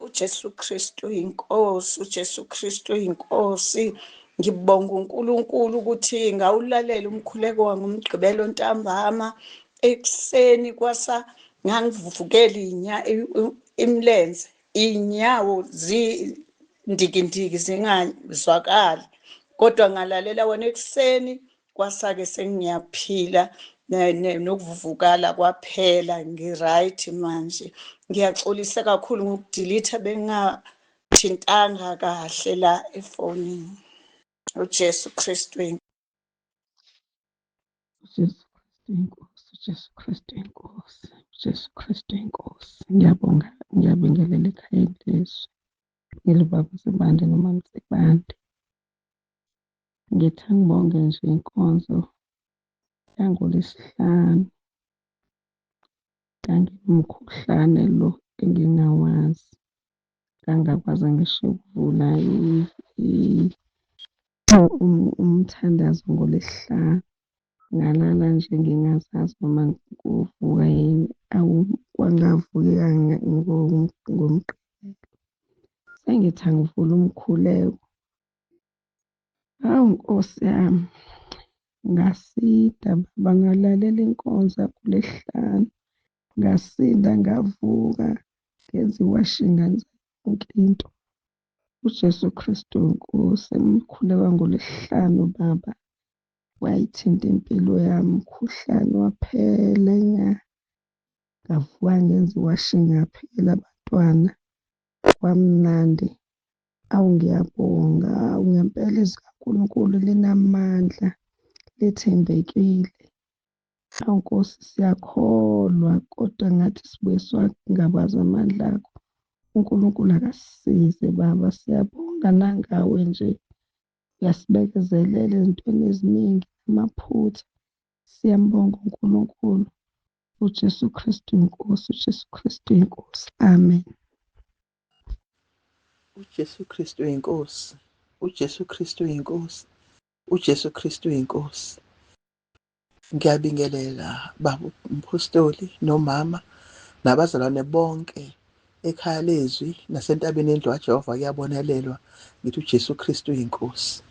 uJesu Kristu inkosi, uJesu Kristu inkosi. Ngibonga uNkulunkulu ukuthi ngawulalela umkhuleko wangomgqibelo ntambama ekuseni kwasa ngangivukela imlenze, inyawo zindikindiki zingazwakali, kodwa ngalalela wona ekuseni kwasake sengiyaphila nokuvuvukala kwaphela, ngiright manje. Ngiyaxolisa kakhulu ngokudilitha bengathintanga kahle la efonini. uJesu Kristu Jesu Kristu inkosi, Jesu Kristu inkosi. Ngiyabonga, ngiyabingelela ekhayeni lezwi, ngilubaba Sibande nomama Sibande. Ngithi ngibonge nje inkonzo yangoLwesihlanu. Nganginomkhuhlane lo engingawazi, ngangakwazi ngisho ukuvula umthandazo ngoLwesihlanu. Ngalala nje ngingazazi noma kuvuka yini, kwangavukeka ngomgqibelo. Sengithi angivule umkhuleko. Hawu Nkosi yami, ngasinda baba, ngalalela inkonzo yakuLwesihlanu. Ngasinda, ngavuka, ngenza iwashing, ngenza yonke into. uJesu Kristu inkosi, umkhuleko wangoLwesihlanu baba wayithinta impilo yami, umkhuhlane waphela ngavuka ngenza iwashing yaphela abantwana. Kwamnandi. Awu ngiyabonga, awu ngempela izwi kaNkulunkulu linamandla, lithembekile. Hawu Nkosi, siyakholwa kodwa ngathi sibuye siwangabaza amandla akho. uNkulunkulu akasisize baba, siyabonga nangawe nje uyasibekezelela ezintweni eziningi, amaphutha. Siyambonga uNkulunkulu. uJesu Kristu inkosi, uJesu Kristu inkosi. Amen. uJesu Kristu inkosi, uJesu Kristu inkosi, uJesu Kristu inkosi. Ngiyabingelela baba umpostoli nomama nabazalwane bonke ekhaya lezwi nasentabeni yendlu kaJehova kuyabonelelwa. Ngithi uJesu Kristu inkosi.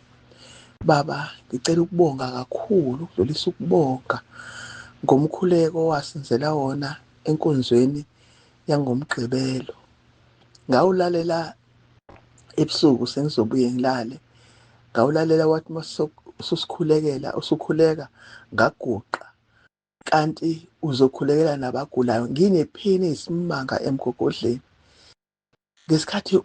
Baba, ngicela ukubonga kakhulu, ukudlulisa ukubonga ngomkhuleko owasinzela wona enkonzweni yangomgqibelo. Ngawulalela ebusuku sengizobuye ngilale, ngawulalela wathi ususikhulekela, usukhuleka ngaguqa, kanti uzokhulekela nabagulayo. Nginephini eyisimanga emgogodleni. Ngesikhathi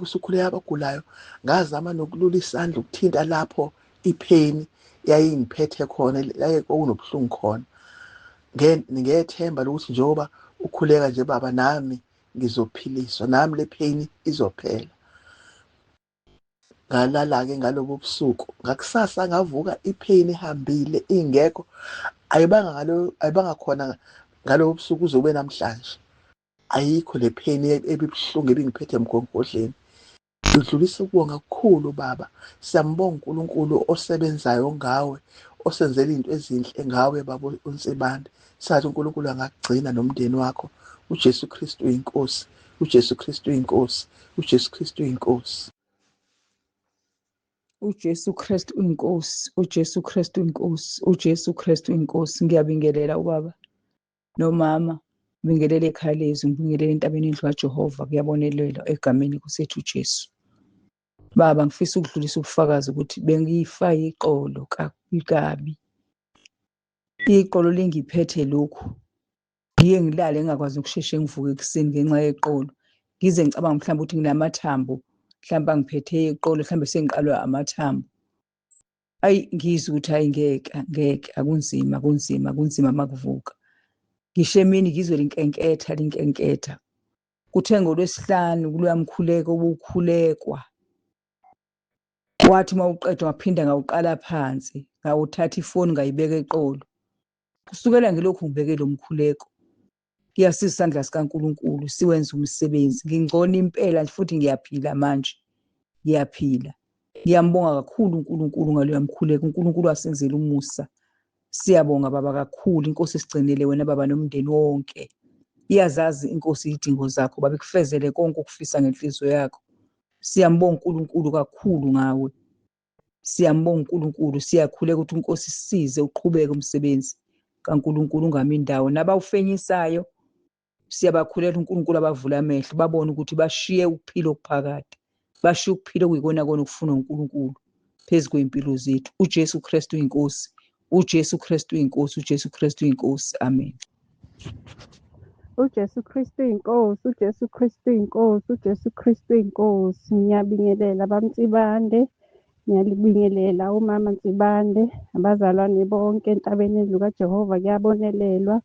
usukhuleka abagulayo, ngazama nokulula isandla ukuthinta lapho ipheni yayingiphethe khona, okunobuhlungu khona. Ngethemba lokuthi njengoba ukhuleka nje baba, nami ngizophiliswa, nami le pheni izophela. Ngalala-ke ngalobo busuku, ngakusasa ngavuka ipheni ihambile, ingekho. Ayibanga khona ngalobo busuku uzobe namhlanje. Ayikho le pheni ebibuhlungu ebingiphethe emgogodleni. Ngidlulisa ukubonga kakhulu baba. Siyambonga uNkulunkulu osebenzayo ngawe, osenzela into ezinhle ngawe baba uNsibande. Sathi uNkulunkulu angakugcina nomndeni wakho. uJesu Kristu inkosi, uJesu Kristu inkosi, uJesu Kristu inkosi. uJesu Kristu inkosi, uJesu Kristu inkosi, uJesu Kristu inkosi. Ngiyabingelela ubaba nomama, ngibingelela ekhaya lezwi, ngibingelela entabeni yendlu kaJehova. Kuyabonelelwa egameni kusethu uJesu. Baba, ngifisa ukudlulisa ubufakazi ukuthi bengiyifaye iqolo kabi. Iqolo lingiphethe lokhu. Ngiye ngilale ngingakwazi ukusheshe ngivuke ekuseni ngenxa yeqolo. Ngize ngicabanga mhlawumbe ukuthi nginamathambo, mhlawumbe angiphethe iqolo, mhlawumbe sengiqalwa amathambo. Ayi, ngizwe ukuthi hayi ngeke, akunzima makuvuka. Ngisho emini ngizwe linkenketha. Kuthe ngoLwesihlanu kuloya mkhuleko obukhulekwa. Wathi mawuqeda waphinda ngawuqala phansi, ngawuthatha ifoni ngayibeka eqolo. Kusukela ngilokhu ngibeke lo mkhuleko. Ngiyasiza isandla sikaNkulunkulu, siwenza umsebenzi. Ngingcono impela futhi ngiyaphila manje. Ngiyaphila. Ngiyambonga kakhulu uNkulunkulu ngaloya mkhuleko. uNkulunkulu wasenzela umusa. Siyabonga baba kakhulu. Inkosi isigcinele wena baba nomndeni wonke. Iyazazi inkosi iy'dingo zakho, baba ikufezele konke ukufisa ngenhliziyo yakho. Siyambonga uNkulunkulu kakhulu ngawe. Siyambonga uNkulunkulu, siyakhuleka ukuthi uNkosi isisize uqhubeke umsebenzi kaNkulunkulu ungami indawo. Nabawufenyisayo siyabakhulela uNkulunkulu abavule amehlo, babone ukuthi bashiye ukuphila okuphakade. Bashiye ukuphila okuyikona kona okufunwa uNkulunkulu phezu kwey'mpilo zethu. uJesu Kristu uyinkosi. uJesu Kristu uyinkosi. uJesu Kristu uyinkosi. Amen. uJesu Kristu inkosi, uJesu Kristu inkosi, uJesu Kristu inkosi. Ngiyabingelela bamtsibande, ngiyalibingelela umama Ntsibande, abazalwane bonke entabeni endlu kaJehova kuyabonelelwa,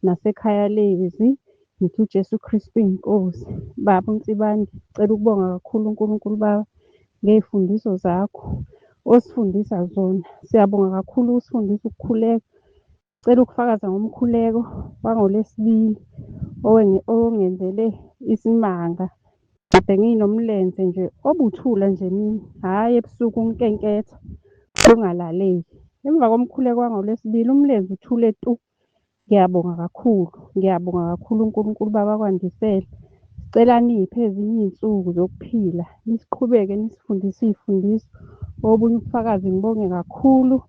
nasekhaya lezi. Ngithi uJesu Kristu inkosi. Baba Ntsibande, cela ukubonga kakhulu uNkulunkulu baba ngey'fundiso zakho osifundisa zona. Siyabonga kakhulu usifundisa ukukhuleka. Cela ukufakaza ngomkhuleko wangoLwesibili owengenzele isimanga. Kade nginomlenze nje obuthula nje mina, hhayi ebusuku unkenketha ungalaleki. Emva komkhuleko wangoLwesibili umlenze uthule tu. Ngiyabonga kakhulu, ngiyabonga kakhulu uNkulunkulu baba kwandisela. Sicela niphe ezinye iy'nsuku zokuphila, nisiqhubeke nisifundise iy'fundiso. Obunye ubufakazi ngibonge kakhulu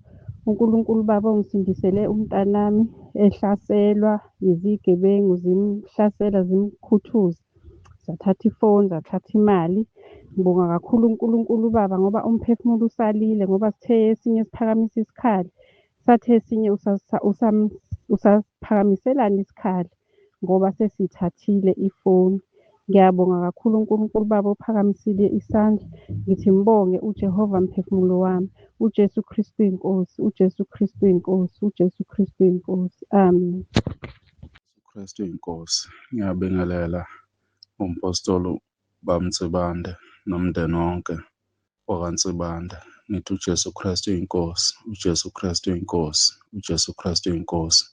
uNkulunkulu baba ongisindisele umntanami ehlaselwa izigebengu zimhlasela zimkhuthuza. Zathatha ifoni, zathatha imali. Ngibonga kakhulu uNkulunkulu baba ngoba umphefumulo usalile, ngoba sithe esinye siphakamise isikhali, sathe esinye usaphakamiselani isikhali ngoba sesithathile ifoni. Ngiyabonga kakhulu uNkulunkulu baba ophakamisile isandla. Ngithi mbonge uJehova mphefumulo wami. uJesu Kristu inkosi, uJesu Kristu inkosi, uJesu Kristu inkosi. Amen. Kristu inkosi. Ngiyabingelela umpostoli bamtsibande nomndeni wonke wakwaNtsibande. Ngithi uJesu Kristu inkosi, uJesu Kristu inkosi, uJesu Kristu inkosi.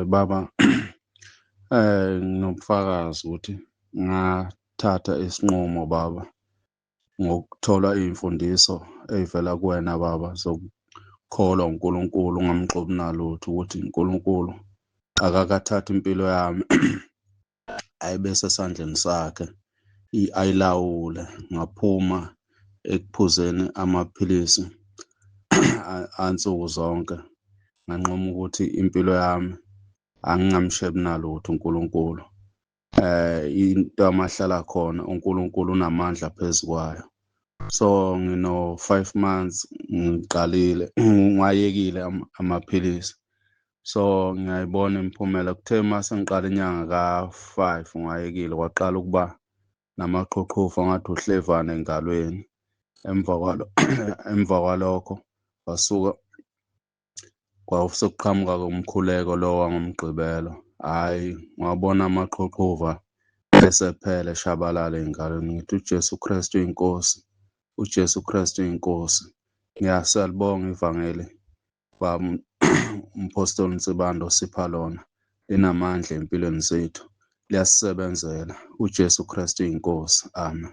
Baba, nginobufakazi ukuthi ngathatha isinqumo baba ngokuthola iy'mfundiso ey'vela kuwena baba zokukholwa uNkulunkulu ungamxubi nalutho, ukuthi uNkulunkulu akakathatha impilo yami ayibese esandleni sakhe ayilawule. Ngaphuma ekuphuzeni amaphilisi ansuku zonke, nganqoma ukuthi impilo yami angingamshebi nalutho uNkulunkulu. Into amahlala khona uNkulunkulu unamandla phezu kwayo. So ngino 5 months ngiqalile ngayekile amaphilisi. So ngiyayibona imiphumela. Kuthe mase ngiqala inyanga ka-5 ngayekile, kwaqala ukuba namaqhuqhuva ngathi uhlevane engalweni. Emva kwalokho kwasuka kwasekuqhamuka komkhuleko lo wangomgqibelo. Hhayi, ngwabona amaqhuqhuva esephele eshabalala ey'ngalweni. Ngithi uJesu Kristu inkosi, uJesu Kristu inkosi. Ngiyalibonga ivangeli baba umpostoli Ntsibande osipha lona, linamandla empilweni zethu, liyasisebenzela. uJesu Kristu inkosi. Amen.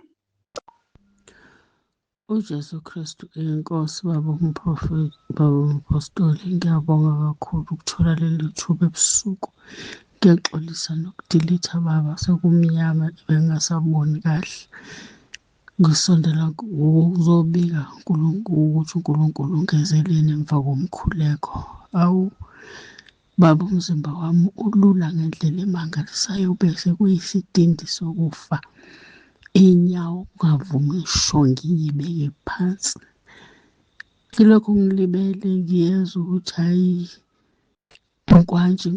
uJesu Kristu inkosi. Baba umprofeti, baba umpostoli, ngiyabonga kakhulu ukuthola leli thuba ebusuku. Ngiyaxolisa nokudilitha baba, sekumnyama bengasaboni kahle. Ngisondela ukuzobika ukuthi uNkulunkulu ungezeleni emva komkhuleko. Awu baba, umzimba wami ulula ngendlela emangalisayo, bese kuyisidindi sokufa. Iy'nyawo kungavumi ngisho ngiyibeke phansi. Kilokhu ngilibele ngiyezwa ukuthi hhayi nkwanje.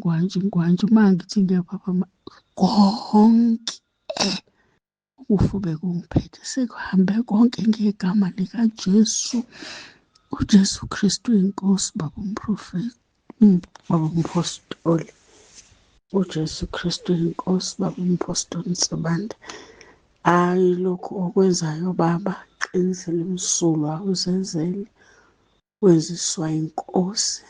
Uma ngithi ngiyaphaphama konke ukufube kungiphethe, sekuhambe konke ngegama likaJesu. uJesu Kristu inkosi. Baba umprofeti, baba umpostoli, uJesu Kristu inkosi. Baba umpostoli Ntsibande, hhayi lokhu okwenzayo baba, qinisele imsulwa uzenzele, wenziswa inkosi.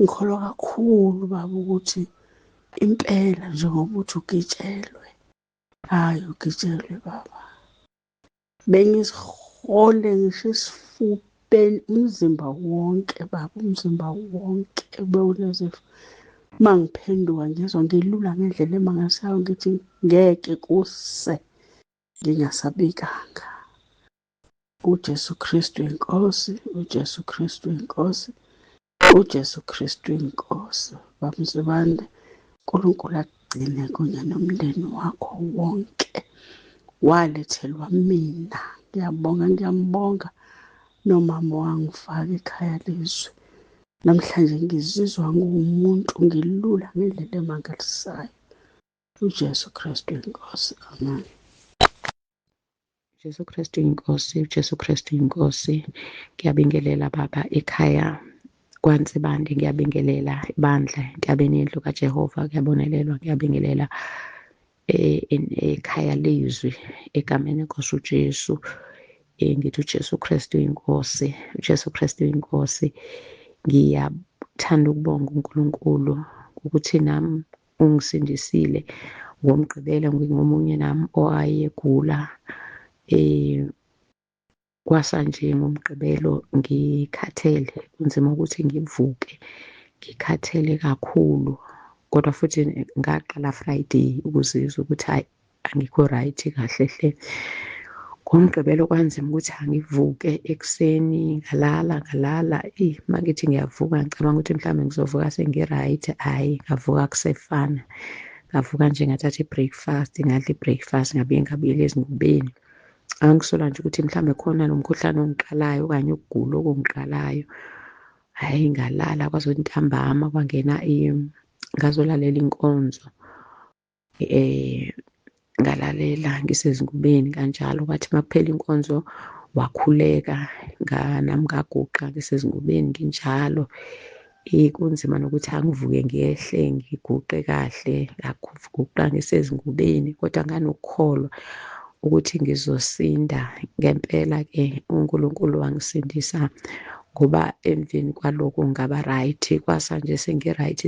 Ngikholwa kakhulu baba ukuthi impela njengoba uthi ugitshelwe, hhayi ugitshelwe baba. Bengizihole ngisho esifubeni, umzimba wonke baba, umzimba wonke bewulezifo. mangiphenduka ngizwa ngilula ngendlela emangalisayo ngithi ngeke kuse ngingasabikanga. uJesu Kristu inkosi, uJesu Kristu inkosi, uJesu Kristu inkosi. Baba Msibande, uNkulunkulu akugcine kunye nomndeni wakho wonke. Walethelwa mina, ngiyambonga nomama wangifaka ekhaya lizwe. Namhlanje ngizizwa ngumuntu, ngilula ngendlela emangalisayo. uJesu Kristu inkosi. Amen. Jesu Kristu inkosi, uJesu Kristu inkosi. Ngiyabingelela baba ekhaya kwaNsibande, ngiyabingelela ibandla entabeni yendlu kaJehova, ngiyabonelelwa, ngiyabingelela ekhaya lezwi egameni lenkosi uJesu. Ngithi uJesu Kristu inkosi, uJesu Kristu inkosi. Ngiyathanda ukubonga uNkulunkulu ukuthi nami ungisindisile ngoMgqibelo, ngingomunye nami owayegula. Kwasanje ngoMgqibelo ngikhathele, kunzima ukuthi ngivuke, ngikhathele kakhulu, kodwa futhi ngaqala Friday ukuzizwa ukuthi hayi angikho right kahle hle. ngoMgqibelo kwanzima ukuthi angivuke ekuseni, ngalala mangithi ngiyavuka ngicabanga ukuthi mhlawumbe ngizovuka sengi-right. Hhayi, ngavuka kusefana, ngavuka nje ngathatha i-breakfast, ngadla i-breakfast, ngabuye ngabuyela ezingubeni. Angisola nje ukuthi mhlawumbe khona nomkhuhlane ongiqalayo okanye ukugula okungiqalayo. Hhayi, ngalala kwaze ukuthi ntambama kwangena ngazolalela inkonzo. Ngalalela ngisezingubeni kanjalo, kwathi makuphela inkonzo wakhuleka, nami ngaguqa ngisezingubeni nginjalo. Kunzima nokuthi angivuke ngehle ngiguqe kahle, ngaguqa ngisezingubeni, kodwa nganokukholwa ukuthi ngizosinda. Ngempela-ke uNkulunkulu wangisindisa, ngoba emveni kwalokho ngaba right. Kwasanje sengi-right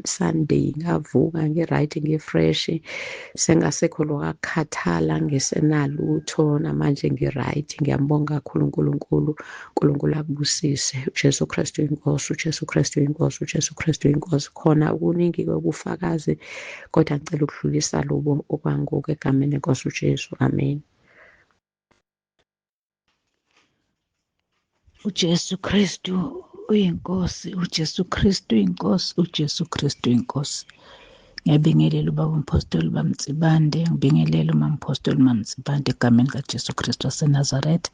Sunday, ngavuka ngi-right, ngi-fresh, sengasekho lokakhathala, ngesenalutho, namanje ngi-right. Ngiyambonga kakhulu uNkulunkulu. uNkulunkulu akubusise. uJesu Kristu inkosi, uJesu Kristu inkosi, uJesu Kristu inkosi. Khona okuningi-ke ubufakazi, kodwa ngicela ukudlulisa lobo okwangoku egameni lenkosi uJesu. Amen. uJesu Kristu uyinkosi, uJesu Kristu inkosi, uJesu Kristu inkosi. Ngiyabingelela ubaba umpostoli baMtsibande, ngibingelela umama umpostoli baMtsibande egameni kaJesu Kristu waseNazaretha.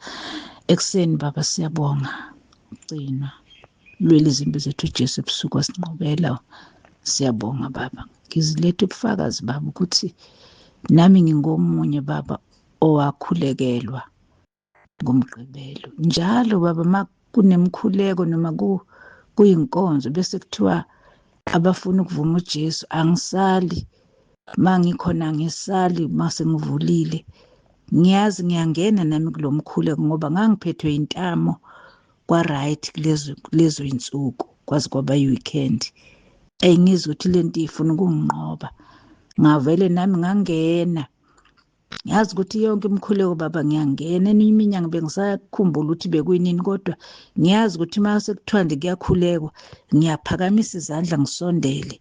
Ekuseni baba siyabonga ugcina lweli zimbi zethu uJesu ebusuku wasinqobela. Siyabonga baba, ngiziletha ubufakazi baba ukuthi nami ngingomunye baba owakhulekelwa ngoMgqibelo. Njalo baba makunemkhuleko noma kuyinkonzo bese kuthiwa abafuna ukuvuma uJesu, angisali. Mangikhona angisali, mase ngivulile ngiyazi ngiyangena nami kulo mkhuleko, ngoba ngangiphethwe intamo kwa-right kulezo insuku, kwaze kwaba yi-weekend. Ngizwe ukuthi lento ifuna ukunginqoba, ngavele nami ngangena. Yazi ukuthi yonke imkhuleko baba ngiyangena. Eminye iminyaka bengisakhumbula ukuthi bekuyinini, kodwa ngiyazi ukuthi uma sekuthiwa nje kuyakhulekwa, ngiyaphakamisa izandla ngisondele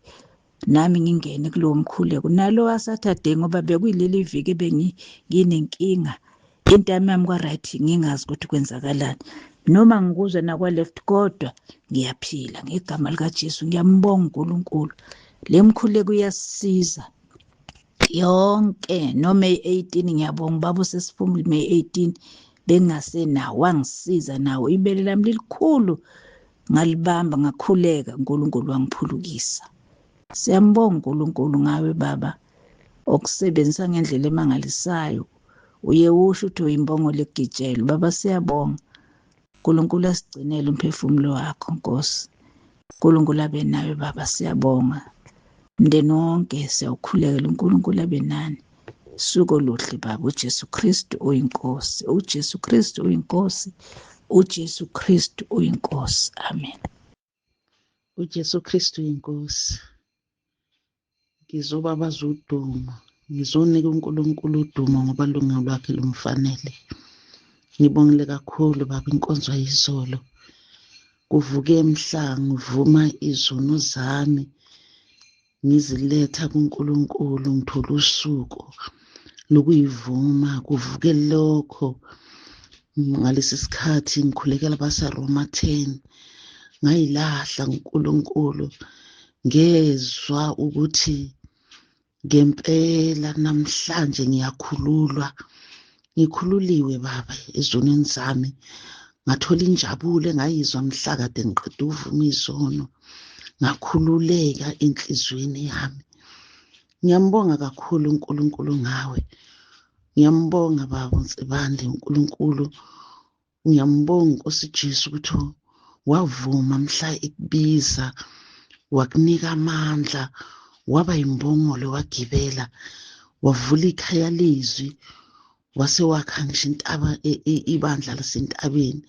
nami ngingene kulowo mkhuleko. Nalo waSaturday, ngoba bekuyileli viki nginenkinga, intamo yami kwa-right ngingazi ukuthi kwenzakalani, noma ngikuzwe nakwa-left, kodwa ngiyaphila ngegama likaJesu. Ngiyambonga uNkulunkulu. Le mkhuleko iyasisiza yonke. No-May 18 ngiyabonga baba usesiphumile, May 18 bengasenawo, wangisiza nawo. Ibele lami lilikhulu ngalibamba, ngakhuleka, uNkulunkulu wangiphulukisa. Siyambonga uNkulunkulu ngawe baba, okusebenzisa ngendlela emangalisayo. Uye usho ukuthi uyimbongo legijelo baba. Siyabonga uNkulunkulu, asigcinele umphefumulo wakho Nkosi. uNkulunkulu abe nawe baba. Siyabonga mndeni wonke, siyawukhulekela. uNkulunkulu abe nani. Suku oluhle baba. uJesu Kristu uyinkosi, uJesu Kristu uyinkosi, uJesu Kristu uyinkosi. Amen. uJesu Kristu inkosi. Ngizobabaza udumo, ngizonika uNkulunkulu udumo ngoba lunga lwakhe lumfanele. Ngibongile kakhulu baba inkonzo yizolo. Kuvuke emhlanga uvuma izono zami, ngiziletha kuNkulunkulu ngithola usuku lokuyivuma kuvuke lokho. Ngalesi sikhathi ngikhulekela abaseRoma 10 ngayilahla nguNkulunkulu ngezwa ukuthi ngempela namhlanje ngiyakhululwa. Ngikhululiwe baba ezonweni zami, ngathola injabulo engayizwa mhla kade ngiqeda ukuvuma izono, ngakhululeka enhliziyweni yami. Ngiyambonga kakhulu uNkulunkulu ngawe. Ngiyambonga baba uNsibande uNkulunkulu. Ngiyambonga Nkosi Jesu ukuthi wavuma mhla ekubiza, wakunika amandla, waba yimbongolo wagibela, wavula ikhaya lezwi, wase wakha ngisho ibandla lasentabeni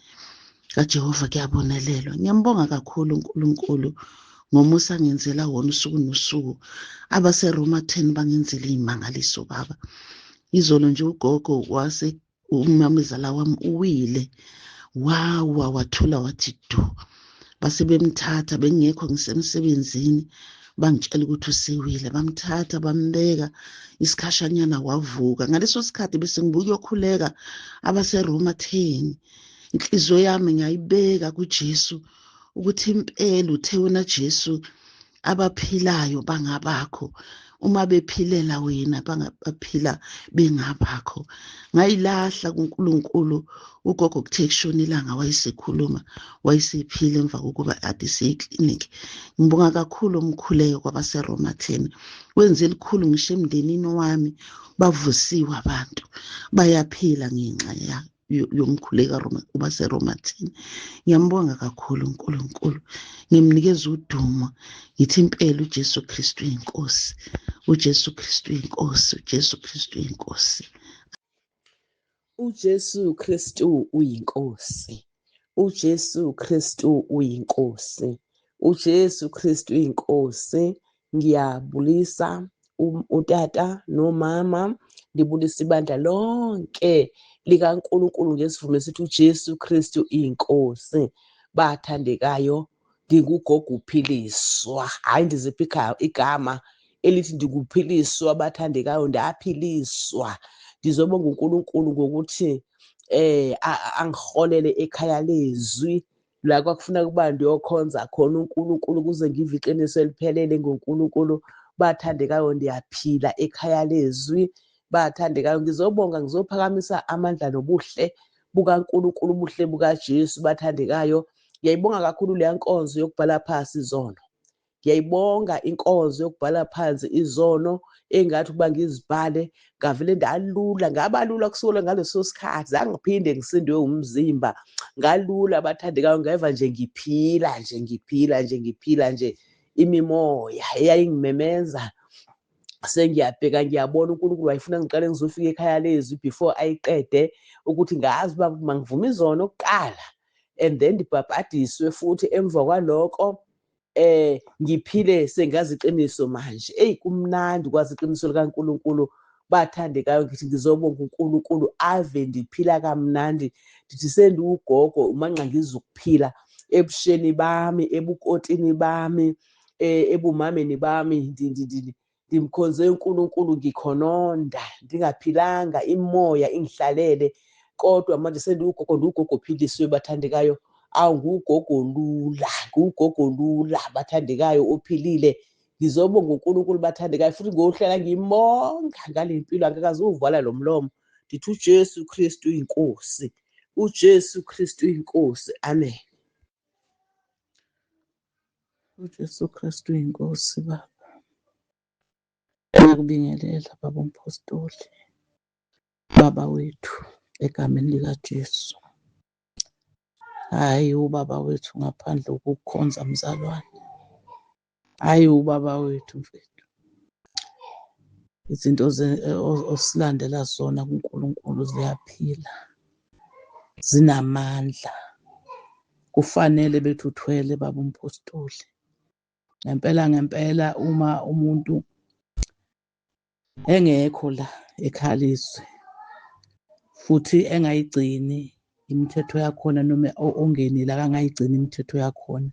kaJehova. Kuyabonelelwa. Ngiyambonga kakhulu uNkulunkulu ngomusa angenzela wona usuku nosuku. AbaseRoma 10 bangenzela iy'mangaliso baba. Izolo nje ugogo umamezala wami uwile, wawa wathula wathi du. Base bemthatha, bengekho ngisemsebenzini, bangitshela ukuthi usewile. Bamthatha bambeka isikhashanyana wavuka. Ngaleso sikhathi bese ngibuka ukuyokhuleka abaseRoma 10. Inhliziyo yami ngiyayibeka kuJesu ukuthi impela uthe wena Jesu abaphilayo bangabakho. Uma bephilela wena bangaphila bengabakho. Ngayilahla kuNkulunkulu. Ugogo kuthe kushona ilanga wayesekhuluma, wayesephila emva kokuba ade seklinikhi. Ngibonga kakhulu umkhuleko kwabaseRoma 10. Wenze elikhulu ngisho emndenini wami, bavusiwe abantu, bayaphila ngenxa yomkhuleko kwabaseRoma 10. Ngiyambonga kakhulu uNkulunkulu. Ngimnikeza udumo ngithi impela uJesu Kristu uyinkosi. uJesu Kristu uyinkosi. uJesu Kristu uyinkosi. uJesu Kristu uyinkosi. uJesu Kristu uyinkosi. uJesu Kristu uyinkosi. Ngiyabulisa utata nomama, ngibulisa ibandla lonke likaNkulunkulu ngesivume sithi uJesu Kristu iyinkosi. Bathandekayo, ngingugogo uphiliswa. Hayi ndizipha igama elithi ndinguphiliswa. Bathandekayo, ndaphiliswa. Ngizobonga uNkulunkulu ngokuthi angihonele ekhaya lezwi la kwakufuna ukuba ndiyokhonza khona uNkulunkulu ukuze ngive iqiniso eliphelele ngoNkulunkulu. Bathandekayo, ndiyaphila ekhaya lezwi. Bathandekayo, ngizobonga, ngizophakamisa amandla nobuhle bukaNkulunkulu, ubuhle bukaJesu. Bathandekayo, ngiyayibonga kakhulu leya nkonzo yokubhala phansi izono. Ngiyayibonga inkonzo yokubhala phansi izono engathi ukuba ngizibhale ngavele ndalula, ngabalula kusukela ngaleso sikhathi. Zange ngiphinde ngisindwe umzimba, ngalula. Bathandekayo, ngeva nje ngiphila nje imimoya eyayingimemeza. Sengiyabheka ngiyabona uNkulunkulu wayefuna ngiqale ngizofika ekhaya lezwi before ayiqede, ukuthi ngazi uba mangivuma izono kuqala and then ndibhabhadiswe futhi emva kwaloko ngiphile sengazi iqiniso manje. Kumnandi kwazi iqiniso likaNkulunkulu. Bathandekayo, ngithi ngizobonga uNkulunkulu ave ndiphila kamnandi. Ndithi sendiwugogo umanqa ngizukuphila ebusheni bami, ebukotini bami, ebumameni bami. Ndimkhonze uNkulunkulu ngikhononda, ndingaphilanga imoya ingihlalele. Kodwa manje sendiwugogo, ndiwugogo ophiliswe. Bathandekayo, ngugogo lula. Bathandekayo, ophilile. Ngizobonga uNkulunkulu. Bathandekayo, futhi ngohlala ngimonga ngale mpilo, angikaze uvala lo mlomo. Ndithi uJesu Kristu uyinkosi. uJesu Kristu uyinkosi. Amen. uJesu Kristu uyinkosi baba. Ngiyakubingelela baba umpostoli, baba wethu egameni likaJesu. Hayi ubaba wethu ngaphandle kokukhonza mzalwane. Hayi ubaba wethu mfethu. Izinto osilandela zona kuNkulunkulu ziyaphila, zinamandla. Kufanele bethu uthwele baba umpostoli. Ngempela uma umuntu engekho la ekhaya lezwi futhi engayigcini imithetho yakhona, noma ongenile akangayigcini imithetho yakhona,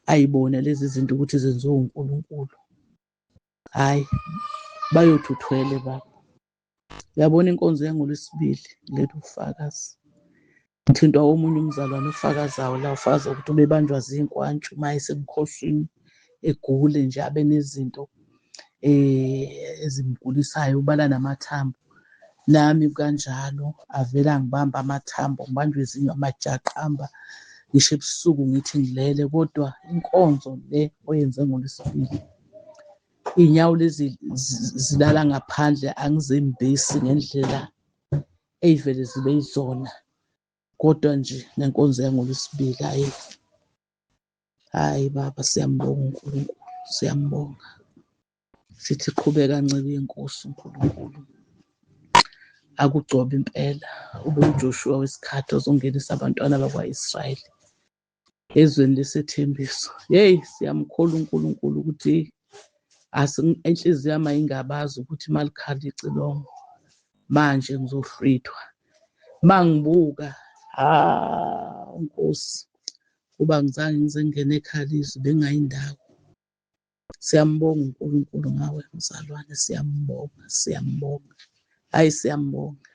ayibone lezi zinto ukuthi zenziwe uNkulunkulu, hhayi bayothi uthwele baba. Uyabona inkonzo yangoLwesibili leli ufakazi. Ngithintwa omunye umzalwane ofakazayo la ufakaza ukuthi ubebanjwa zinkwantshu uma esemkhosini egule nje abe nezinto ezimgulisayo ubala namathambo. Nami kanjalo avele angibamba amathambo ngibanjwe ezinye amaja aqhamba ngisho ebusuku ngithi ngilele, kodwa inkonzo le oyenze ngoLwesibili iy'nyawo lezi zilala ngaphandle angizembesi ngendlela ey'vele zibe yizona, kodwa nje nenkonzo yangoLwesibili hhayi baba siyambonga uNkulunkulu, siyambonga. Sithi qhubeka ncike yenkosi uNkulunkulu. Akugcobe impela ube uJoshua wesikhathi ozongenisa abantwana bakwa-Israyeli ezweni lesethembiso. Yeyi siyamkholwa uNkulunkulu ukuthi inhliziyo yami ayingabazi ukuthi malikhala icilongo manje ngizohlwithwa. Mangibuka Nkosi kuba ngizange ngize ngingene ekhalizo bengayindawo. Siyambonga uNkulunkulu ngawe mzalwane, siyambonga, siyambonga. Hayi siyambonga.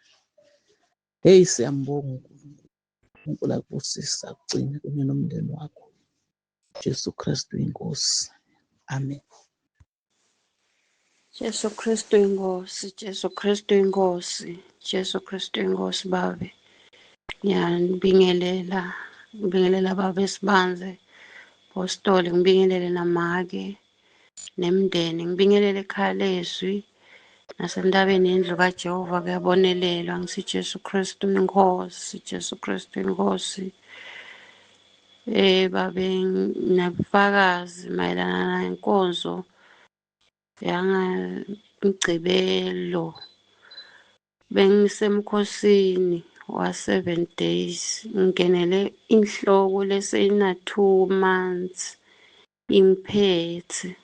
Heyi siyambonga uNkulunkulu. uNkulunkulu akubusise akugcine kunye nomndeni wakho. Jesu Kristu inkosi. Amen. Jesu Kristu inkosi, Jesu Kristu inkosi, Jesu Kristu inkosi babe. Ngiyabingelela, ngibingelela baba Sibanze, Apostoli, ngibingelele namake nemndeni, ngibingelele ekhaya lezwi nasentabeni yendlu kaJehova kuyabonelelwa. Ngisi Jesu Kristu inkosi, Jesu Kristu inkosi. Babe nabufakazi mayelana nenkonzo yangamgcibelo. Bengisemkhosini wa-7 days. Ngingenele inhloko leseyina 2 months imphethe.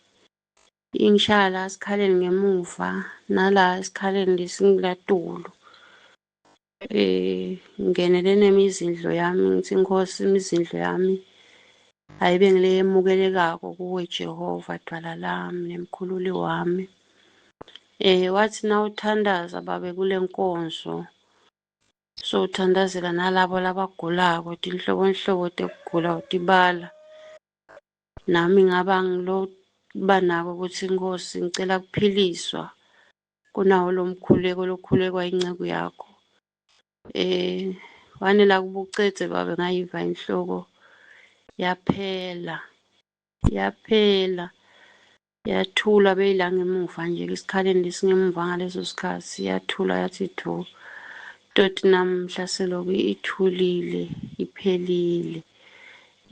Ingishaya la esikhaleni ngemuva nala esikhaleni lesingilatulo. Ngingenele nemizindlo yami ngithi Nkosi imizindlo yami ayibe ngile emukelekako kuwe Jehova dwala lami nemkhululi wami. Wathi na uthandaza babe kule nkonzo so uthandazela nalabo labagulako tinhlobonhlobo tekugula utibala. Nami ngaba ngiloba nako ukuthi Nkosi ngicela kuphiliswa kunawo lo mkhuleko lokhulekwa inceku yakho. Wanela kubucece babe ngayiva inhloko yaphela yathula beyila ngemuva nje isikhaleni lesingemuva ngaleso sikhathi yathula yathi thu. Toti namhla selokhu ithulile iphelile.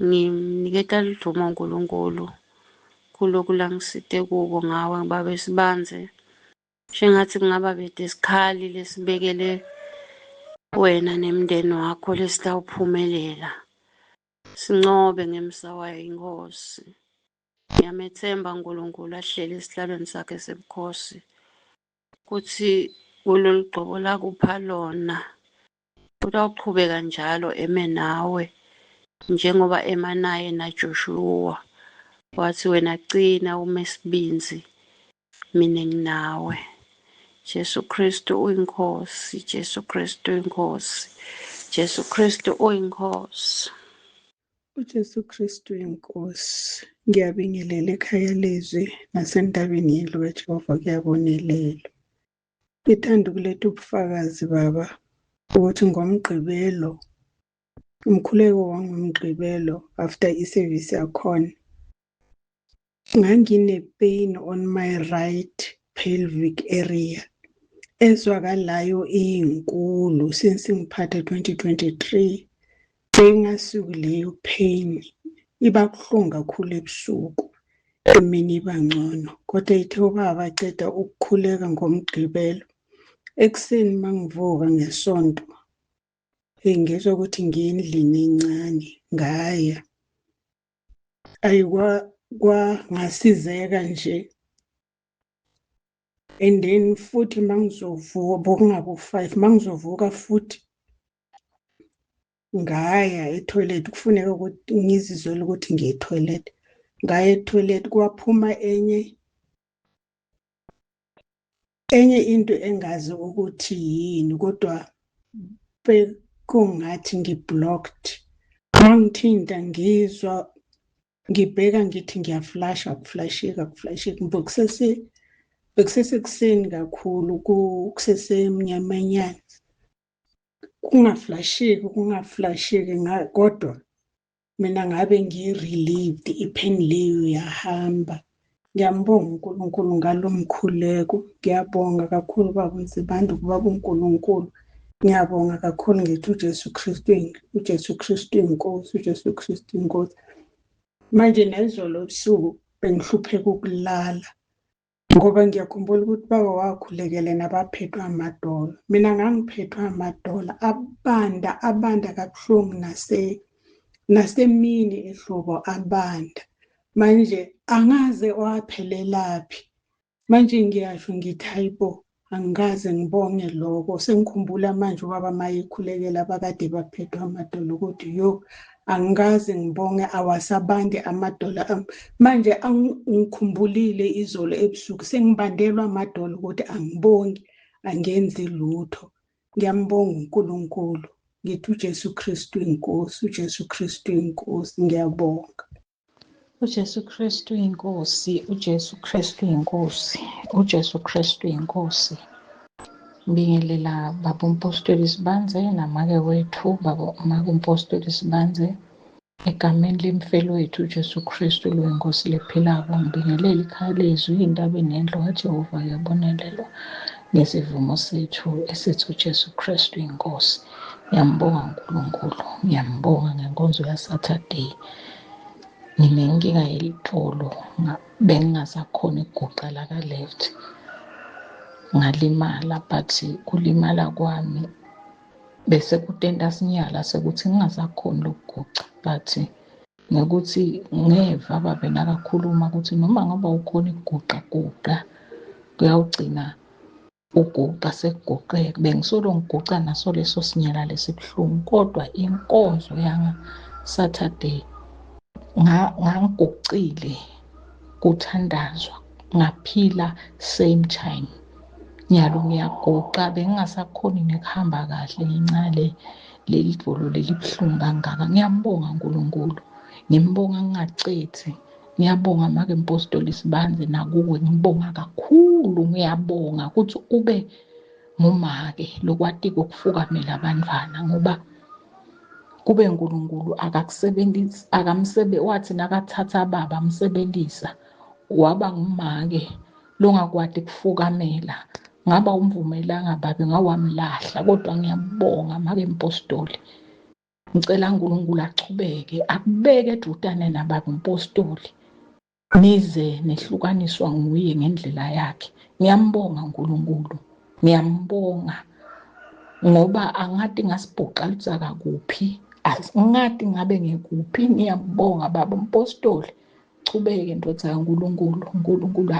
Ngimniketa ludumo uNkulunkulu kulokhu langisite kubo ngawe baba Sibanze. Shengathi kungaba bede isikhali lesibekele wena nemndeni wakho lesitawuphumelela. Sincobe ngemsa wayo inkosi. Ngiyamethemba uNkulunkulu ahlele esihlalweni sakhe sebukhosi kuthi kulolu gqobo lakupha lona utawuqhubeka njalo eme nawe njengoba ema naye naJoshua. Wathi wena gcina ume sibinzi mina nginawe. Jesu Kristu uyinkosi, Jesu Kristu inkosi, Jesu Kristu uyinkosi. uJesu Kristu inkosi. Ngiyabingelela ekhaya lezwi nasentabeni yendlu kaJehova kuyabonelela. Ngithanda ukuletha ubufakazi baba ukuthi ngomgqibelo umkhuleko wangomgqibelo after isevisi yakhona ngangine-pain on my right pelvic area ezwakalayo inkulu since ngiphathe 2023. Bengasuki leyo pain iba buhlungu kakhulu ebusuku emini iba ngcono, kodwa ithe ubaba aceda ukukhuleka ngomgqibelo ekuseni mangivuka ngesonto ngizwa ukuthi ngiyendlini encane ngaya ngasizeka nje. And then futhi mangizovuka bokungabo 5 mangizovuka futhi ngaya etoilet kufuneka ukuthi ngizizwele ukuthi ngiye etoilet. Ngaya etoilet kwaphuma enye enye into engazi ukuthi yini kodwa bekungathi ngiblocked. Mangithinta ngizwa ngibheka ngithi ngiyaflasha akuflasheki bekusesekuseni kakhulu kusesemnyamanyana kungaflasheki kodwa mina ngabe ngi-relieved ipain leyo yahamba. Ngiyambonga uNkulunkulu ngalo mkhuleko. Ngiyabonga kakhulu Baba Mzibande kubaba uNkulunkulu. Ngiyabonga kakhulu ngithi uJesu Kristu inkosi, uJesu Kristu inkosi. Manje nezolo busuku bengihlupheka ukulala ngoba ngiyakhumbula ukuthi baba wakhulekele nabaphethwe amadolo. Mina ngangiphethwe amadolo abanda kabuhlungu nasemini ehlobo abanda. Manje angaze waphelelaphi. Manje ngiyasho ngithi hayibo angikaze ngibonge lokho. Sengikhumbula manje ubaba mayekhulekela abakade baphethwe amadolo ukuthi yo angikaze ngibonge awasabandi amadolo ami. Manje ngikhumbulile izolo ebusuku sengibandelwa amadolo ukuthi angibongi angenzi lutho. Ngiyambonga uNkulunkulu. Ngithi uJesu Kristu inkosi, uJesu Kristu inkosi. Ngiyabonga. uJesu Kristu inkosi, uJesu Kristu inkosi, uJesu Kristu inkosi. Ngibingelela baba umpostoli Sibanze namake wethu baba umake umpostoli Sibanze egameni lemfelowethu uJesu Kristu luyinkosi lephilayo. Ngibingelela ikhaya lezwi indaba nendlu kaJehova yabonelelwa ngesivumo sethu esithi uJesu Kristu inkosi. Ngiyambonga uNkulunkulu, ngiyambonga ngenkonzo yaSaturday. Nginenkinga yelitolo bengingasakhona ukuguqa la ka left ngalimala, but kulimala kwami bese kutenda sinyala sekuthi ngingasakhona ukuguqa, but ngekuthi ngeva babe nakakhuluma ukuthi noma ngoba ukhona ukuguqa kuyawugcina uguqa sekuguqeka. Bengisolo ngiguqa naso leso sinyala lesibuhlungu, kodwa inkonzo yanga Saturday ngangiguqile kuthandazwa ngaphila same time. Nyalo ngiyaguqa bengingasakhoni nekuhamba kahle ngenxa leli dolo leli buhlungu kangaka. Ngiyambonga uNkulunkulu, ngimbonga ngingacethi. Ngiyabonga make umpostoli Sibanze nakuwe, ngibonga kakhulu. Ngiyabonga ukuthi ube ngumake lokwati ukufukamela abantwana ngoba kube uNkulunkulu akakusebenzisa wathi nakathatha baba amsebenzisa waba ngumake longakwadi kufukamela. Ngaba umvumelanga babe ngawamlahla, kodwa ngiyambonga make umpostoli. Ngicela uNkulunkulu achubeke akubeke edutane nababa umpostoli nize nehlukaniswa nguye ngendlela yakhe. Ngiyambonga uNkulunkulu, ngiyambonga ngoba angadi ngasibhuqa lutsaka kuphi, angadi ngabe ngekuphi. Ngiyambonga baba umpostoli, chubeke ndodza kaNkulunkulu. uNkulunkulu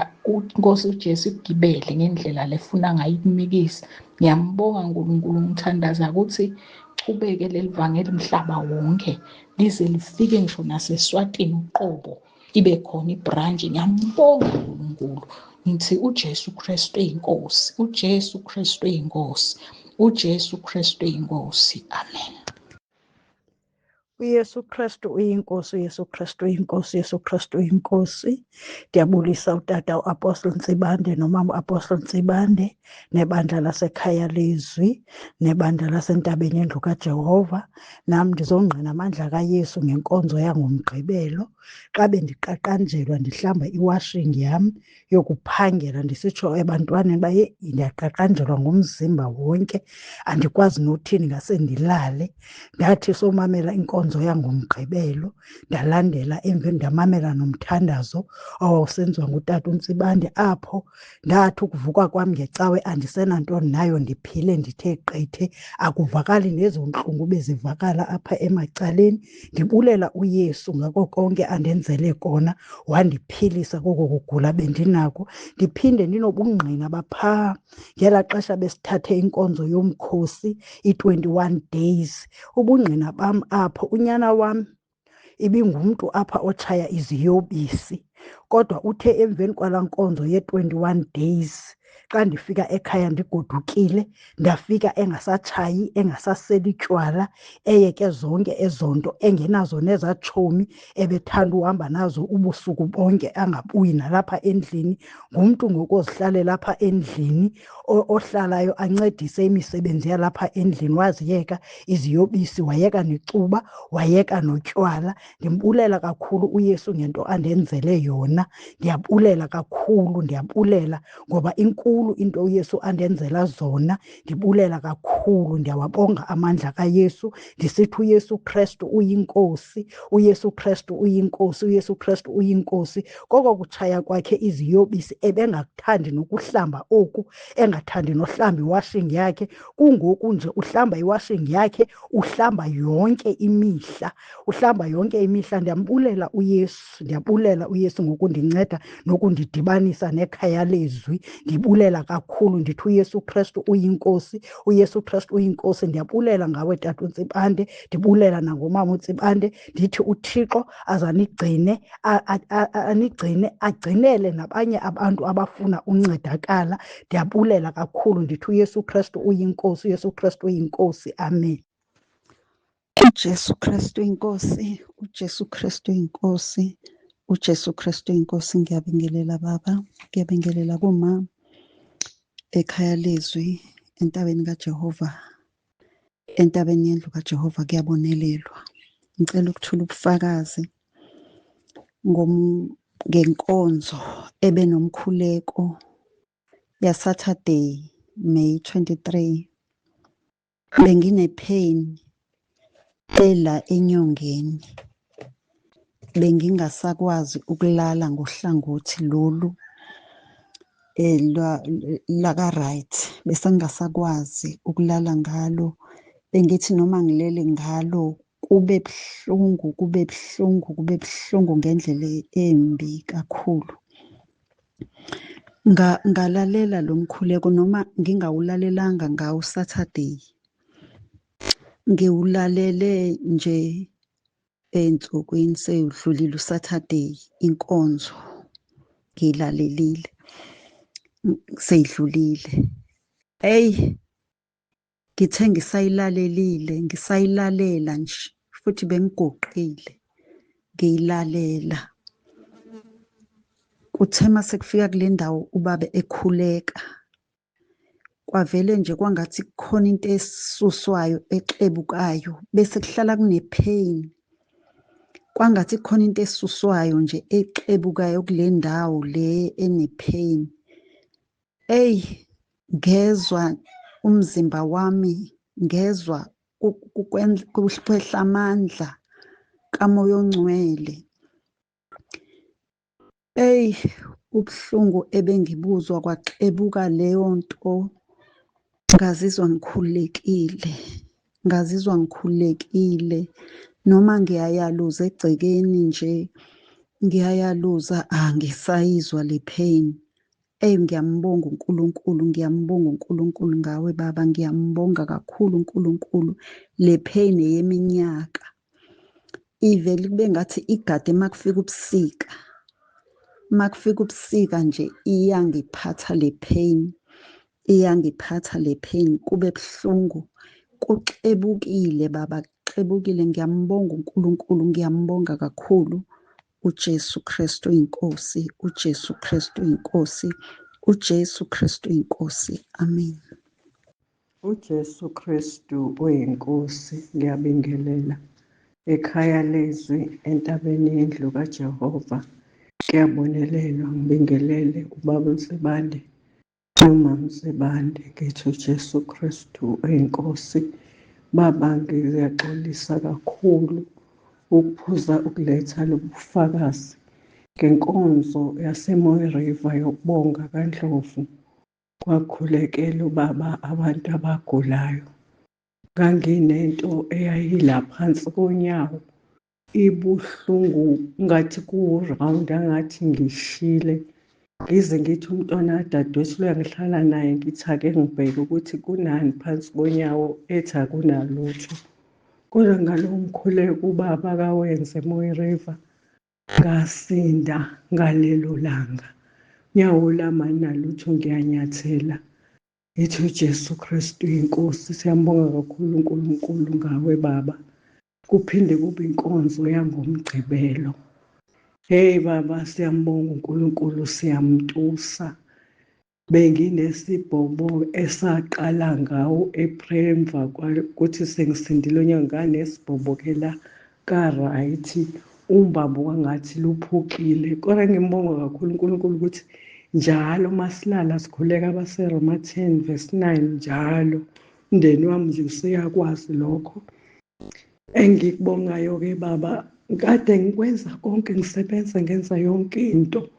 Nkosi uJesu igibele ngendlela lefuna ngayikumikisa. Ngiyambonga uNkulunkulu, ngithandaza ukuthi chubeke leli vangeli umhlaba wonke lize lifike ngisho naseSwatini uqobo ibe khona ibranch. Ngiyambonga uNkulunkulu, ngithi uJesu Kristu inkosi, uJesu Kristu inkosi, uJesu Kristu inkosi. Amen. uYesu Kristu uyinkosi, uYesu Kristu uyinkosi, uYesu Kristu uyinkosi. Ndiyabulisa utata u-Apostle Ntsibande nomama u-Apostle Ntsibande nebandla lasekhaya lezwi nebandla lasentabeni yendlu kaJehova. Nami ndizongqina amandla kaYesu ngenkonzo yangoMgqibelo xa bendiqaqanjelwa ndihlamba iwashing yami yokuphangela ndisitsho ebantwaneni baye ndiyaqaqanjelwa ngumzimba wonke, andikwazi nothini ngase ndilale. Ndathi somamela inkonzo yangoMgqibelo ndalandela emveni ndamamela nomthandazo owawusenziwa ngutata uNtsibande, apho ndathi ukuvuka kwami ngecawe andisenantoni nayo ndiphile ndithe qethe, akuvakali nezo ntlungu bezivakala apha emacaleni. Ndibulela uYesu ngako konke andenzele kona, wandiphilisa koko kugula bendinako. Ndiphinde ndinobungqina baphaa ngela xesha besithathe inkonzo yomkhosi i-21 days. Ubungqina bam apho unyana wam ibingumntu apha otshaya iziyobisi, kodwa uthe emveni kwalaa nkonzo ye-21 days xa ndifika ekhaya ndigodukile, ndafika engasatshayi, engasaseli tywala, eyeke zonke ezo nto, engenazo nezaa tshomi ebethanda uhamba nazo ubusuku bonke angabuyi nalapha endlini. Ngumntu ngoku ozihlalela apha endlini, ohlalayo ancedise imisebenzi yalapha endlini. Waziyeka iziyobisi, wayeka necuba, wayeka notywala. Ndimbulela kakhulu uYesu ngento andenzele yona. Ndiyabulela kakhulu, ndiyabulela ngoba inkulu into uYesu andenzela zona. Ndibulela kakhulu, ndiyawabonga amandla kaYesu. Ndisithi uYesu Kristu uyinkosi, uYesu Kristu uyinkosi, uYesu Kristu uyinkosi. Koko kutshaya kwakhe iziyobisi ebengakuthandi nokuhlamba oku, engathandi nohlamba iwashing yakhe, kungoku nje uhlamba iwashing yakhe, uhlamba yonke imihla, uhlamba yonke imihla. Ndiyambulela uYesu, ndiyabulela uYesu ngokundinceda nokundidibanisa nekhaya lezwi. Ndibulela kakhulu, ndithi uYesu Kristu uyinkosi, uYesu Kristu uyinkosi. Ndiyabulela ngawe Tata uNtsibande, ndibulela nangomama uNtsibande. Ndithi uThixo azanigcine, anigcine, agcinele nabanye abantu abafuna uncedakala. Ndiyabulela kakhulu, ndithi uYesu Kristu uyinkosi, uYesu Kristu uyinkosi. Amen. uJesu Kristu inkosi, uJesu Kristu inkosi, uJesu Kristu inkosi. Ngiyabingelela baba, ngiyabingelela kuma ekhaya lezwi, entabeni kaJehova, entabeni yendlu kaJehova kuyabonelelwa. Ngicela ukuthula ubufakazi ngenkonzo ebenomkhuleko yaSaturday, May 23. Bengine-pain ela enyongeni, bengingasakwazi ukulala ngohlangothi lolu laka-right, bese ngingasakwazi ukulala ngalo. Bengithi noma ngilele ngalo kube buhlungu, kube buhlungu, kube buhlungu ngendlela embi kakhulu. Ngalalela lo mkhuleko, noma ngingawulalelanga ngawo Saturday, ngiwulalele nje ey'nsukwini seyudlulile uSaturday. Inkonzo ngiyilalelile, seyidlulile. Eyi, ngithe ngisayilalela nje, futhi bengigoqile ngiyilalela. Kuthe mase kufika kule ndawo ubaba ekhuleka, kwavele nje kwangathi kukhona into esuswayo exebukayo, bese kuhlala kune-pain. Kwangathi kukhona into esuswayo nje exebukayo kule ndawo le ene-pain. Eyi, ngezwa umzimba wami, ngezwa kwehla amandla kaMoya oNgcwele. Eyi, ubuhlungu ebengibuzwa kwaxebuka leyo nto. Ngazizwa ngikhululekile, ngazizwa ngikhululekile. Noma ngiyayaluza egcekeni nje, ngiyayaluza, angisayizwa le pain. Eyi, ngiyambonga uNkulunkulu, ngiyambonga uNkulunkulu ngawe baba, ngiyambonga kakhulu uNkulunkulu. Le pain eyeminyaka ivele kube ngathi igade makufika ubusika, makufika ubusika nje iyangiphatha le pain, iyangiphatha le pain, kube buhlungu, kuxebukile baba, kuxebukile. Ngiyambonga uNkulunkulu, ngiyambonga kakhulu. uJesu Kristu inkosi, uJesu Kristu inkosi, uJesu Kristu inkosi. Amen. uJesu Kristu oyinkosi, ngiyabingelela ekhaya lezwi, entabeni yendlu kaJehova. Kuyabonelelwa, ngibingelele ubaba uNtsibande nomama uNtsibande. Ngithi uJesu Kristu oyinkosi. Baba, ngiyaxolisa kakhulu ukuphuza ukuletha lobu bufakazi ngenkonzo yaseMooi River yokubonga kaNdlovu. Kwakhulekela ubaba abantu abagulayo. Nganginento eyayila phansi konyawo, ibuhlungu ngathi kuwurawundi, angathi ngishile. Ngize ngithi umntwana kadadewethu lo engihlala naye, ngithi ake ngibheke ukuthi kunani phansi konyawo, ethi akunalutho. Kodwa ngalowo mkhuleko ubaba akawenze eMooi River, ngasinda ngalelo langa. nyawo lami alinalutho ngiyanyathela. Ngithi uJesu Kristu inkosi, siyambonga kakhulu uNkulunkulu ngawe Baba. Kuphinde kube inkonzo yangomgcibelo. Hey Baba, siyambonga uNkulunkulu, siyamtusa. Benginesibhobo esaqala ngawo April emva ukuthi sengisindile onyaka nesibhobokela ka-right. Umbambo kwangathi luphukile. Kodwa ngiyambonga kakhulu uNkulunkulu ukuthi njalo masilala sikhuleka abaseRoma 10:9 njalo. Umndeni wami nje useyakwazi lokho. Engikubongayo-ke Baba, kade ngikwenza konke, ngisebenza ngenza yonke into.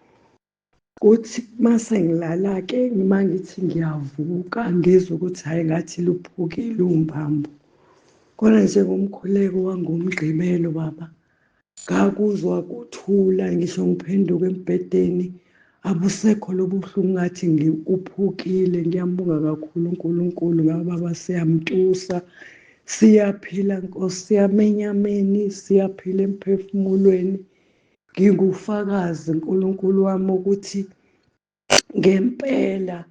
Kuthi mase ngilala-ke mangithi ngiyavuka ngizwe ukuthi hhayi ngathi luphukile umbambo. Kodwa njengomkhuleko wangomgqibelo Baba, ngakuzwa kuthula ngisho ngiphenduka embhedeni, abusekho lobuhlungu ngathi uphukile. Ngiyambonga kakhulu uNkulunkulu ngabe Baba, siyamtusa. Siyaphila Nkosi yami enyameni, siyaphila emphefumulweni. Ngingufakazi uNkulunkulu wami ukuthi ngempela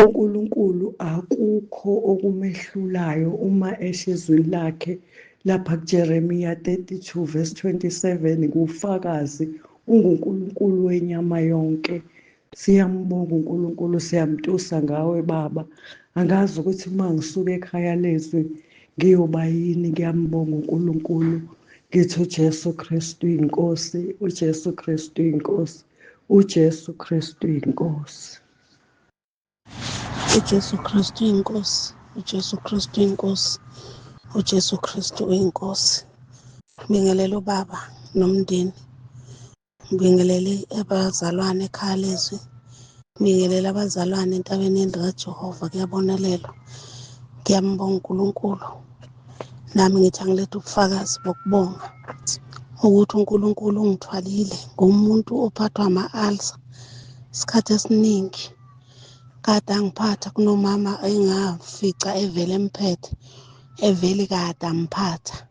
uNkulunkulu akukho okumehlulayo uma esho izwi lakhe lapha kuJeremiya 32:27. Ngufakazi, unguNkulunkulu wenyama yonke. Siyambonga uNkulunkulu, siyamtusa ngawe Baba. Angazi ukuthi uma ngisuka ekhaya lezwi ngiyoba yini. Ngiyambonga uNkulunkulu. Ngithi uJesu Kristu inkosi, uJesu Kristu inkosi, uJesu Kristu inkosi. uJesu Kristu inkosi, uJesu Kristu inkosi, uJesu Kristu uyinkosi. Ngibingelela ubaba nomndeni, ngibingelele abazalwane ekhaya lezwi, ngibingelela abazalwane entabeni likaJehova. Kuyabonelelwa, ngiyambonga uNkulunkulu. Nami ngithi angilethe ubufakazi bokubonga ukuthi uNkulunkulu ungithwalile. Ngumuntu ophathwa ama-ulcer isikhathi esiningi, kade angiphatha. Kunomama engafica evele emphethe, evele kade amphatha.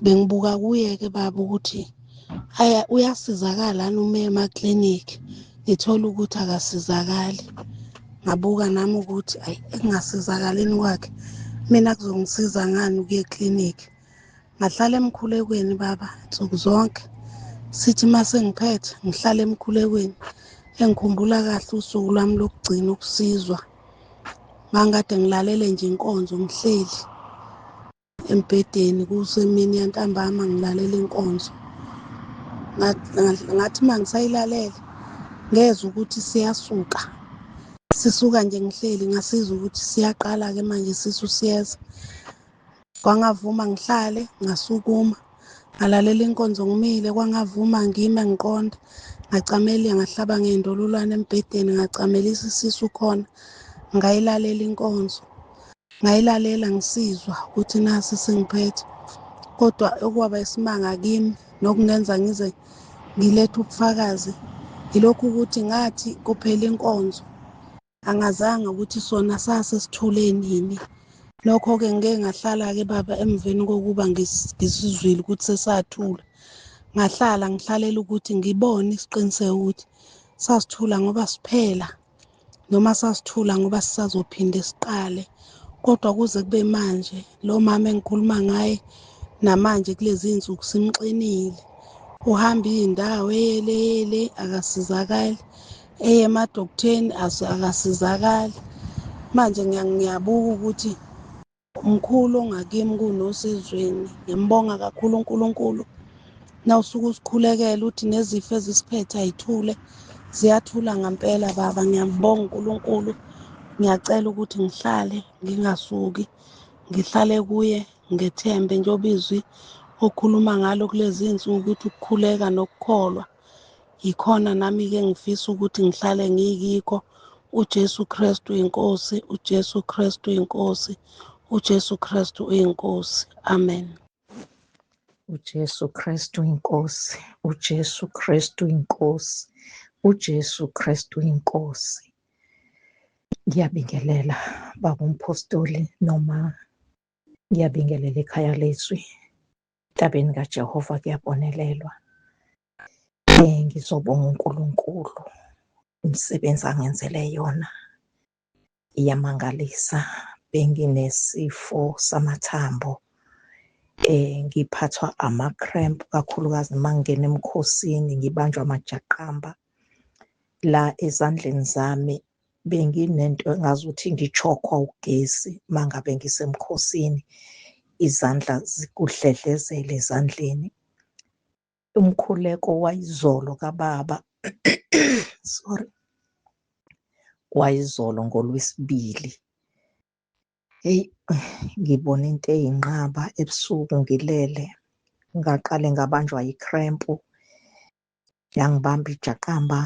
Bengibuka kuye-ke Baba ukuthi uyasizakala uma emaklinikhi, ngithola ukuthi akasizakali. Ngabuka nami ukuthi ekungasizakaleni kwakhe mina kuzongisiza ngani ukuya eklinikhi. Ngahlala emkhulekweni Baba nsuku zonke, sithi mase ngiphethe ngihlale emkhulekweni. Engikhumbula kahle usuku lwami lokugcina ukusizwa, ngangikade ngilalele nje inkonzo ngihleli embhedeni kusemini yantambama ngilalela inkonzo. Ngathi mangisayilalela ngezwe ukuthi siyasuka, sisuka nje ngihleli, ngasizwa ukuthi siyaqala-ke manje sisu siyeza. Kwangavuma ngihlale, ngasukuma ngalalela inkonzo ngimile. Kwangavuma ngime ngiqonda, ngacamela ngahlaba ngey'ndololwane embhedeni, ngacamelisa isisu khona, ngayilalela inkonzo, ngayilalela ngisizwa ukuthi nasi singiphethe. Kodwa okwaba isimanga kimi nokungenza ngize ngilethe ubufakazi yilokhu ukuthi ngathi kuphela inkonzo angazange ukuthi sona sasesithule nini. Lokho-ke ngike ngahlala-ke Baba emveni kokuba ngisizwile ukuthi sesathula. Ngahlala ngihlalela ukuthi ngibone isiqiniseko ukuthi sasithula ngoba siphela noma sasithula ngoba sisazophinde siqale. Kodwa kuze kube manje lo mama engikhuluma ngaye namanje kulezi insuku simxinile. Uhamba iy'ndawo eyele akasizakali, eye emadoktheni akasizakali. Manje ngiyabuka ukuthi umkhulu ongakimi kunosizweni. Ngiyambonga kakhulu uNkulunkulu. Nawusuke usikhulekela uthi nezifo ezisiphethe ayithule, ziyathula ngempela Baba. Ngiyambonga uNkulunkulu. Ngiyacela ukuthi ngihlale ngingasuki, ngihlale kuye ngethembe njengoba izwi okhuluma ngalo kulezi insuku ukuthi ukukhuleka nokukholwa yikhona nami-ke ngifisa ukuthi ngihlale ngiyikho. uJesu Kristu inkosi, uJesu Kristu inkosi, uJesu Kristu uyinkosi. Amen. uJesu Kristu inkosi, uJesu Kristu inkosi, uJesu Kristu inkosi. Ngiyabingelela baba umpostoli noma ngiyabingelela ekhaya lezwi, entabeni kaJehova kuyabonelelwa. Ngizobonga uNkulunkulu Umsebenzi angenzele yona iyamangalisa. Benginesifo samathambo, ngiphathwa ama-cramp kakhulukazi mangingena emkhosini ngibanjwa amajaqamba. La ezandleni zami benginento engazuthi ngichokhwa ugesi mangabe ngisemkhosini, izandla zikudledlezela ezandleni. Umkhuleko wayizolo kababa sorry, wayizolo ngoLwesibili. Heyi, ngibona into eyinqaba ebusuku ngilele, ngaqale ngabanjwa yikrempu, yangibamba ijaqamba,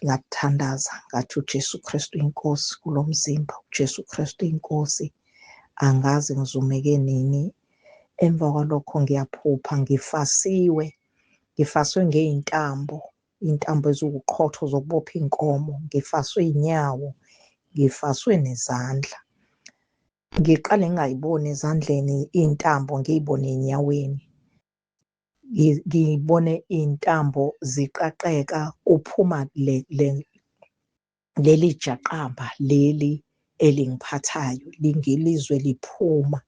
ngathandaza ngathi uJesu Kristu inkosi kulo mzimba, uJesu Kristu inkosi, angazi ngizumeke nini. Emva kwalokho ngiyaphupha ngifaswe ngey'ntambo, iy'ntambo eziwuqhotho zokubopha iy'nkomo, ngifaswe iy'nyawo, ngifaswe nezandla. Ngiqale ngingayiboni ezandleni iy'ntambo, ngiy'bone ey'nyaweni. Ngibone iy'ntambo ziqaqeka, kuphuma leli jaqamba leli elingiphathayo, lingilizwe liphuma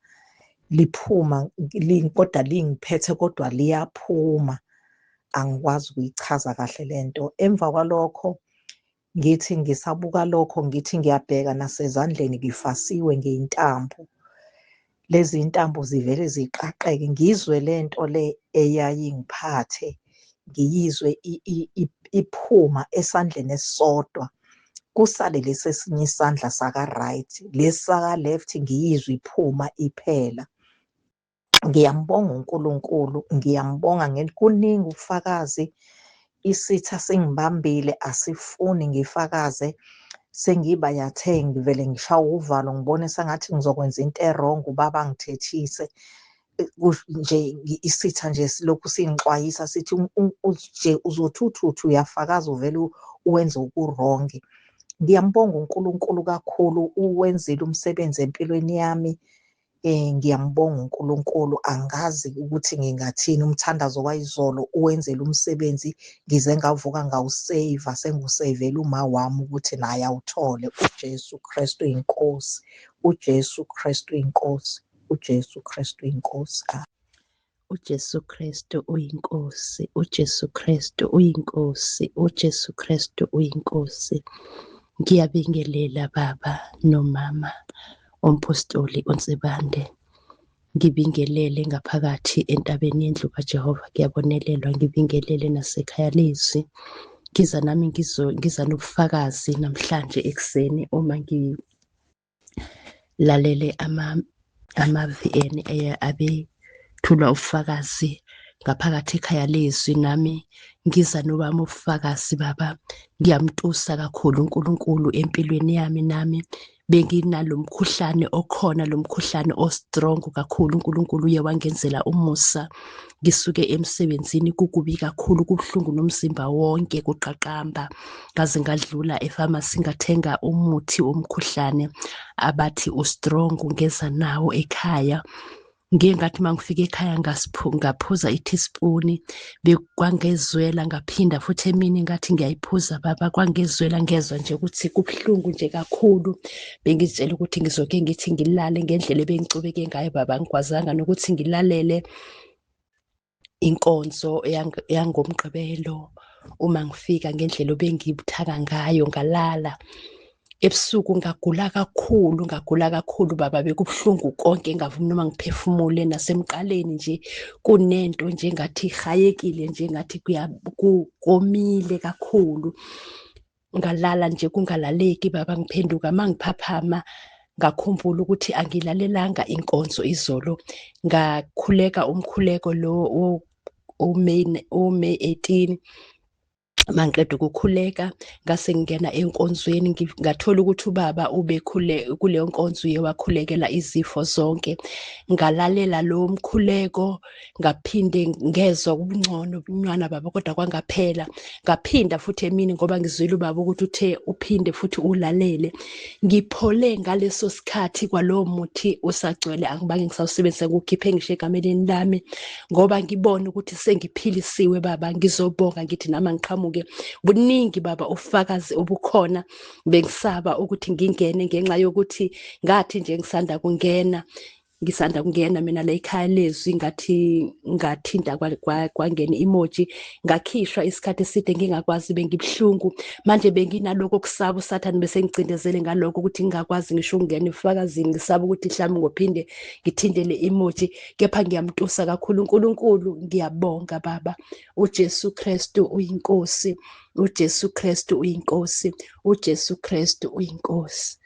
kodwa lingiphethe kodwa liyaphuma. Angikwazi ukuyichaza kahle lento. Emva kwalokho ngithi ngisabuka lokho, ngithi ngiyabheka nasezandleni ngifasiwe ngey'ntambo. Lezi y'ntambo zivele ziqaqeke, ngizwe lento le eyayingiphathe, ngiyizwe iphuma esandleni esisodwa, kusale lesi esinye isandla saka-right, lesi saka-left ngiyizwe iphuma iphela. Ngiyambonga uNkulunkulu, ngiyambonga kuningi ubufakazi. Isitha singibambile, asifuni ngifakaze, sengibayathe ngivele ngishawe uvalo, ngibone sengathi ngizokwenza into e-wrong, ubaba angithethise. Nje isitha nje silokhu singixwayisa sithi nje uzothi uthi uyafakaza uvele uwenze okurongi. Ngiyambonga uNkulunkulu kakhulu, uwenzile umsebenzi empilweni yami. Ngiyambonga uNkulunkulu, angazi ukuthi ngingathini. Umthandazo wayizolo uwenzele umsebenzi, ngize ngavuka ngawuseyiva, sengiwuseyivele uma wami ukuthi naye awuthole. uJesu Kristu inkosi, uJesu Kristu inkosi, uJesu Kristu inkosi. uJesu Kristu uyinkosi, uJesu Kristu uyinkosi, uJesu Kristu uyinkosi. Ngiyabingelela baba nomama umpostoli uNtsibande, ngibingelele ngaphakathi entabeni yendlu kaJehova, ngiyabonelelwa, ngibingelele nasekhaya lizwi. Ngiza nami ngiza nobufakazi namhlanje ekuseni uma ngilalele ama-VN abethula ubufakazi ngaphakathi ekhaya lizwi, nami ngiza nobami ubufakazi baba. Ngiyamtusa kakhulu uNkulunkulu empilweni yami, nami benginalo mkhuhlane okhona, lo mkhuhlane o-strong kakhulu. uNkulunkulu uye wangenzela umusa, ngisuke emsebenzini kukubi kakhulu, kubuhlungu nomzimba wonke, kuqaqamba. Ngaze ngadlula efamasi ngathenga umuthi womkhuhlane abathi u-strong, ngeza nawo ekhaya. Ngengathi mangifika ekhaya ngaphuza i-teaspoon, bekwangezwela, ngaphinda futhi emini ngathi ngiyayiphuza baba, kwangezwela, ngezwa nje ukuthi kubuhlungu nje kakhulu. Bengizitshela ukuthi ngizoke ngithi ngilale ngendlela ebengicubeke ngayo baba, ngikwazanga nokuthi ngilalele inkonzo yangoMgqibelo. Uma ngifika ngendlela obengibuthaka ngayo ngalala. Ebusuku ngagula kakhulu baba, bekubuhlungu konke, ngavumi noma ngiphefumule. Nasemqaleni nje kunento nje ngathi ihayekile, nje ngathi komile kakhulu. Ngalala nje kungalaleki baba, ngiphenduka mangiphaphama ngakhumbula ukuthi angilalelanga inkonzo izolo. Ngakhuleka umkhuleko lo uMay 18. Mangiqeda ukukhuleka ngase ngingena enkonzweni, ngathola ukuthi ubaba kuleyo nkonzo uye wakhulekela izifo zonke. Ngalalela lo mkhuleko, ngaphinde ngezwa ubungcono obuncane baba, kodwa kwangaphela. Ngaphinda futhi emini ngoba ngizwile ubaba ukuthi uthe uphinde futhi ulalele. Ngiphole ngaleso sikhathi kwalowo muthi usagcwele, angibange ngisawusebenzisa ukukhiphe ngisho egameleni lami, ngoba ngibona ukuthi sengiphilisiwe baba. Ngizobonga ngithi nama ngiqhamuka kakhulu-ke. Buningi baba ufakazi obukhona, bengisaba ukuthi ngingene ngenxa yokuthi ngathi nje ngisanda kungena mina la ekhaya lezwi ngathinta kwangena emoji, ngakhishwa isikhathi eside ngingakwazi, bengibuhlungu. Manje benginaloko kusaba usathane bese ngicindezele ngaloko ukuthi ngingakwazi ngisho ukungena emfakazini, ngisaba ukuthi mhlawumbe ngophinde ngithinte le emoji, kepha ngiyamtusa kakhulu uNkulunkulu. Ngiyabonga baba, uJesu Kristu uyinkosi, uJesu Kristu uyinkosi, uJesu Kristu uyinkosi.